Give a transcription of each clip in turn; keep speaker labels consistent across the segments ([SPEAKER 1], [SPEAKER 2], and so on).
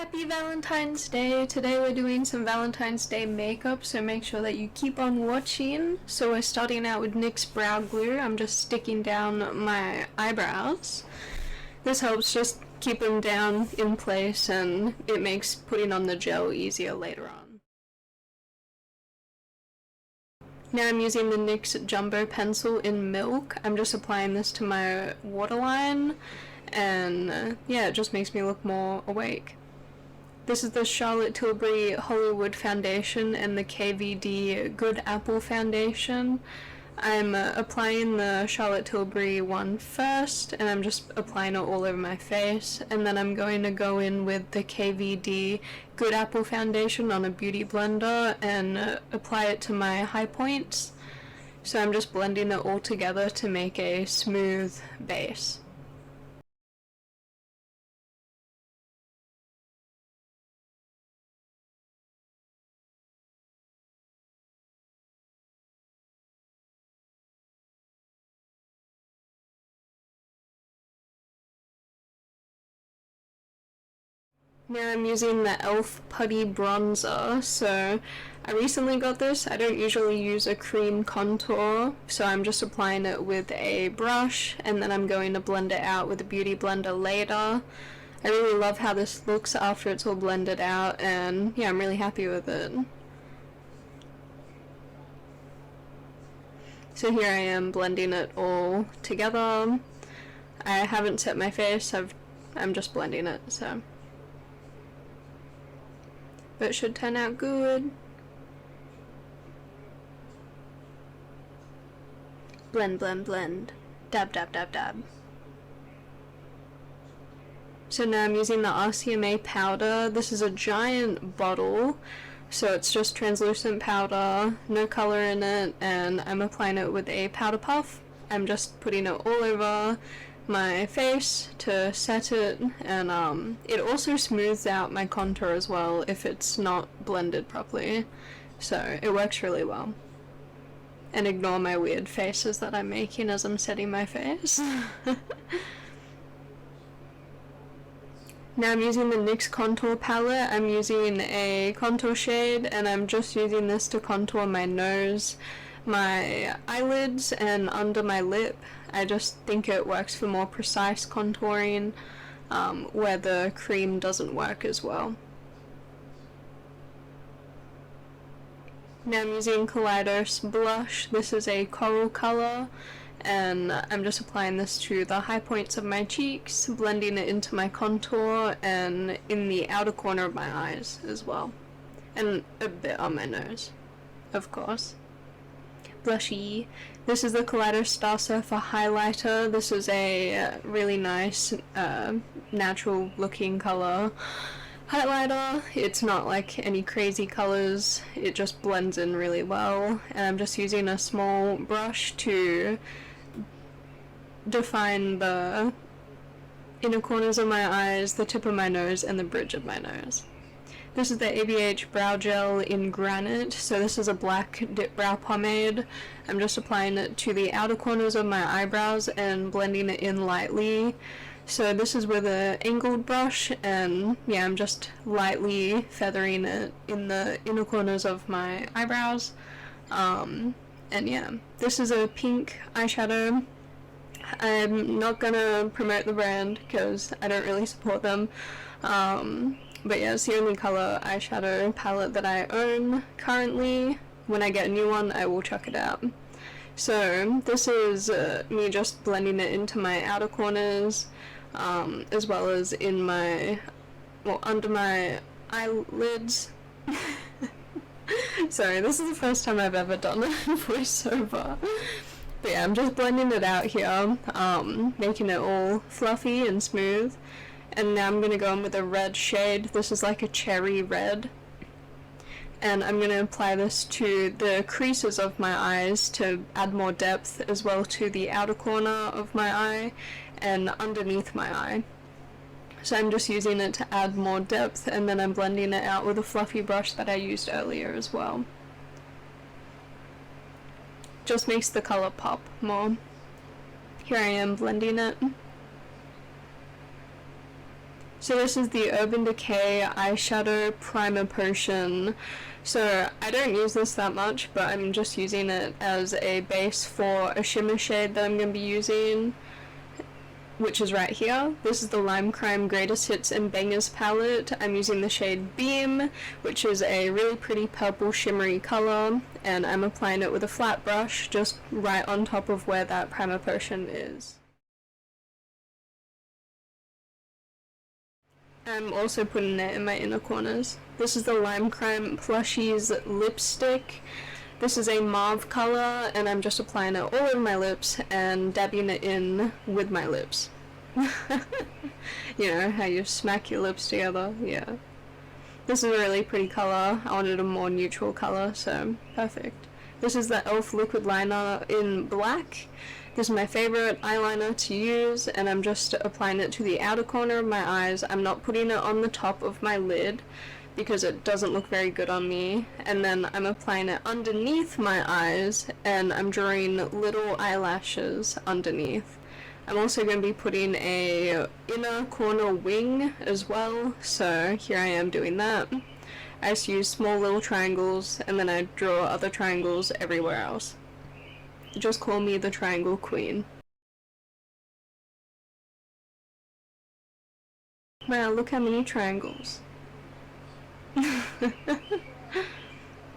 [SPEAKER 1] Happy Valentine's Day! Today we're doing some Valentine's Day makeup, so make sure that you keep on watching. So we're starting out with NYX Brow Glue. I'm just sticking down my eyebrows. This helps just keep them down in place and it makes putting on the gel easier later on. Now I'm using the NYX Jumbo Pencil in Milk. I'm just applying this to my waterline and yeah, it just makes me look more awake. This is the Charlotte Tilbury Hollywood Foundation and the Kvd Goodapple Foundation. I'm applying the Charlotte Tilbury one first, and I'm just applying it all over my face, and then I'm going to go in with the Kvd Goodapple Foundation on a beauty blender and apply it to my high points. So I'm just blending it all together to make a smooth base. Now I'm using the e.l.f. Putty Bronzer, so I recently got this. I don't usually use a cream contour, so I'm just applying it with a brush, and then I'm going to blend it out with a beauty blender later. I really love how this looks after it's all blended out, and yeah, I'm really happy with it. So here I am blending it all together. I haven't set my face, I'm just blending it, so. But it should turn out good. Blend, blend, blend. Dab, dab, dab, dab. So now I'm using the RCMA powder. This is a giant bottle, so it's just translucent powder, no color in it, and I'm applying it with a powder puff. I'm just putting it all over my face to set it, and it also smooths out my contour as well if it's not blended properly, so it works really well. And ignore my weird faces that I'm making as I'm setting my face. Now I'm using the NYX contour palette. I'm using a contour shade, and I'm just using this to contour my nose, my eyelids, and under my lip. I just think it works for more precise contouring, where the cream doesn't work as well. Now I'm using Kaleidos Blush. This is a coral color, and I'm just applying this to the high points of my cheeks, blending it into my contour and in the outer corner of my eyes as well, and a bit on my nose, of course. Plushie. This is the Kaleidos Starsurfer highlighter. This is a really nice, natural looking color highlighter. It's not like any crazy colors, it just blends in really well, and I'm just using a small brush to define the inner corners of my eyes, the tip of my nose, and the bridge of my nose. This is the ABH Brow Gel in Granite, so this is a black dip brow pomade. I'm just applying it to the outer corners of my eyebrows and blending it in lightly. So this is with an angled brush, and yeah, I'm just lightly feathering it in the inner corners of my eyebrows. And yeah, this is a pink eyeshadow. I'm not gonna promote the brand because I don't really support them. But yeah, it's the only color eyeshadow palette that I own currently. When I get a new one, I will check it out. So this is me just blending it into my outer corners, as well as in my, well, under my eyelids. Sorry, this is the first time I've ever done a voiceover. But yeah, I'm just blending it out here, making it all fluffy and smooth. And now I'm going to go in with a red shade. This is like a cherry red. And I'm going to apply this to the creases of my eyes to add more depth, as well to the outer corner of my eye and underneath my eye. So I'm just using it to add more depth, and then I'm blending it out with a fluffy brush that I used earlier as well. Just makes the color pop more. Here I am blending it. So this is the Urban Decay eyeshadow primer potion. So I don't use this that much, but I'm just using it as a base for a shimmer shade that I'm going to be using, which is right here. This is the Limecrime Greatest Hits and Bangers palette. I'm using the shade Beam, which is a really pretty purple shimmery color, and I'm applying it with a flat brush just right on top of where that primer potion is. I'm also putting it in my inner corners. This is the Limecrime Plushie's lipstick. This is a mauve color, and I'm just applying it all over my lips and dabbing it in with my lips. You know, how you smack your lips together? Yeah. This is a really pretty color. I wanted a more neutral color, so perfect. This is the e.l.f. liquid liner in black. This is my favorite eyeliner to use, and I'm just applying it to the outer corner of my eyes. I'm not putting it on the top of my lid because it doesn't look very good on me. And then I'm applying it underneath my eyes, and I'm drawing little eyelashes underneath. I'm also going to be putting a inner corner wing as well, so here I am doing that. I just use small little triangles, and then I draw other triangles everywhere else. Just call me the Triangle Queen. Wow, look how many triangles.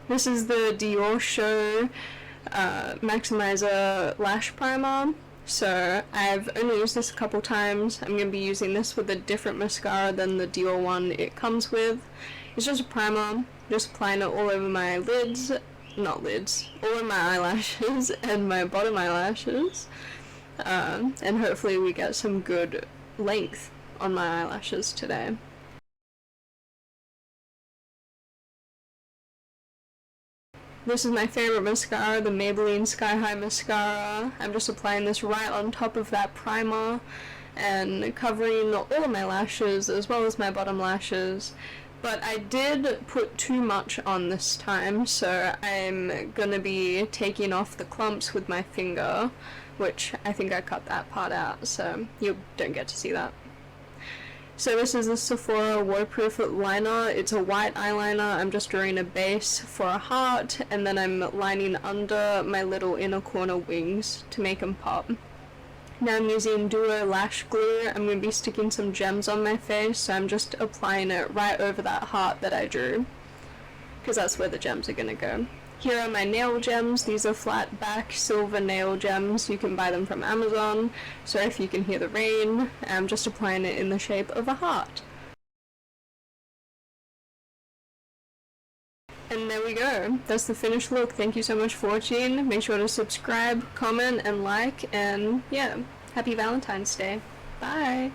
[SPEAKER 1] This is the Diorshow Maximizer Lash Primer. So I've only used this a couple times. I'm going to be using this with a different mascara than the Dior one it comes with. It's just a primer, just applying it all over my lids. Not lids, all of my eyelashes and my bottom eyelashes, and hopefully we get some good length on my eyelashes today. This is my favorite mascara, the Maybelline Skyhigh mascara. I'm just applying this right on top of that primer and covering all of my lashes as well as my bottom lashes. But I did put too much on this time, so I'm gonna be taking off the clumps with my finger, which I think I cut that part out, so you don't get to see that. So this is the Sephora waterproof liner. It's a white eyeliner. I'm just drawing a base for a heart, and then I'm lining under my little inner corner wings to make them pop. Now I'm using Duo Lash Glue. I'm going to be sticking some gems on my face, so I'm just applying it right over that heart that I drew, because that's where the gems are going to go. Here are my nail gems. These are flat back silver nail gems. You can buy them from Amazon. Sorry if you can hear the rain. I'm just applying it in the shape of a heart. And there we go. That's the finished look. Thank you so much for watching. Make sure to subscribe, comment, and like, and yeah, happy Valentine's Day. Bye!